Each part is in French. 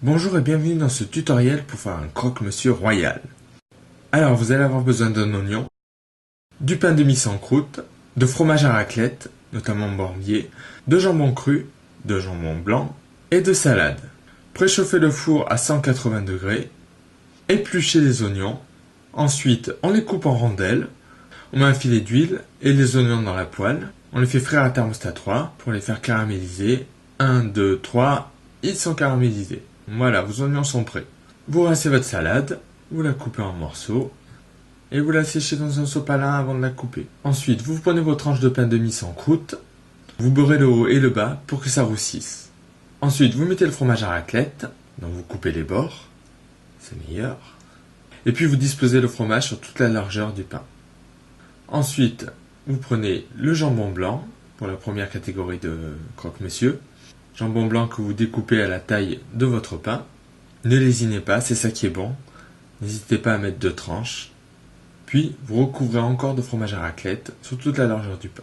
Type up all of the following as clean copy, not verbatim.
Bonjour et bienvenue dans ce tutoriel pour faire un croque-monsieur royal. Alors vous allez avoir besoin d'un oignon, du pain demi sans croûte, de fromage à raclette, notamment Morbier, de jambon cru, de jambon blanc et de salade. Préchauffez le four à 180 degrés, épluchez les oignons, ensuite on les coupe en rondelles, on met un filet d'huile et les oignons dans la poêle, on les fait frire à thermostat 3 pour les faire caraméliser. 1, 2, 3, ils sont caramélisés. Voilà, vos oignons sont prêts. Vous rincez votre salade, vous la coupez en morceaux et vous la séchez dans un sopalin avant de la couper. Ensuite, vous prenez vos tranches de pain demi sans croûte, vous beurrez le haut et le bas pour que ça roussisse. Ensuite, vous mettez le fromage à raclette, donc vous coupez les bords, c'est meilleur. Et puis vous disposez le fromage sur toute la largeur du pain. Ensuite, vous prenez le jambon blanc pour la première catégorie de croque-monsieur. Jambon blanc que vous découpez à la taille de votre pain. Ne lésinez pas, c'est ça qui est bon. N'hésitez pas à mettre 2 tranches. Puis, vous recouvrez encore de fromage à raclette sur toute la largeur du pain.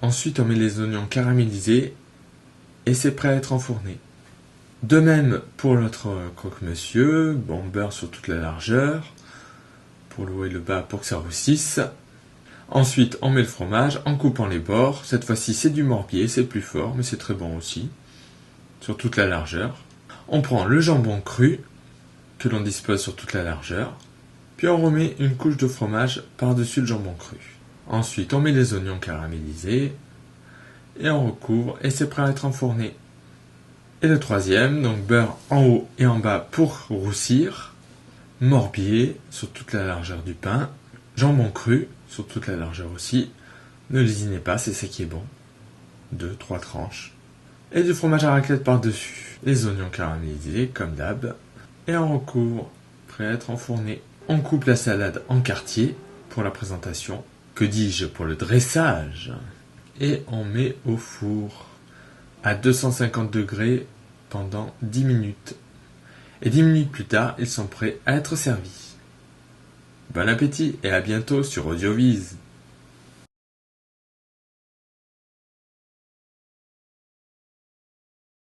Ensuite, on met les oignons caramélisés et c'est prêt à être enfourné. De même pour notre croque-monsieur, on beurre sur toute la largeur, pour le haut et le bas pour que ça roussisse. Ensuite, on met le fromage en coupant les bords. Cette fois-ci, c'est du Morbier, c'est plus fort, mais c'est très bon aussi. Sur toute la largeur. On prend le jambon cru que l'on dispose sur toute la largeur, puis on remet une couche de fromage par-dessus le jambon cru. Ensuite, on met les oignons caramélisés et on recouvre et c'est prêt à être enfourné. Et le troisième, donc beurre en haut et en bas pour roussir, Morbier sur toute la largeur du pain, jambon cru sur toute la largeur aussi. Ne lésinez pas, c'est ça qui est bon. 2, 3 tranches. Et du fromage à raclette par-dessus. Les oignons caramélisés, comme d'hab. Et on recouvre, prêt à être enfourné. On coupe la salade en quartiers pour la présentation. Que dis-je pour le dressage? Et on met au four à 250 degrés pendant 10 minutes. Et 10 minutes plus tard, ils sont prêts à être servis. Bon appétit et à bientôt sur Audioviz.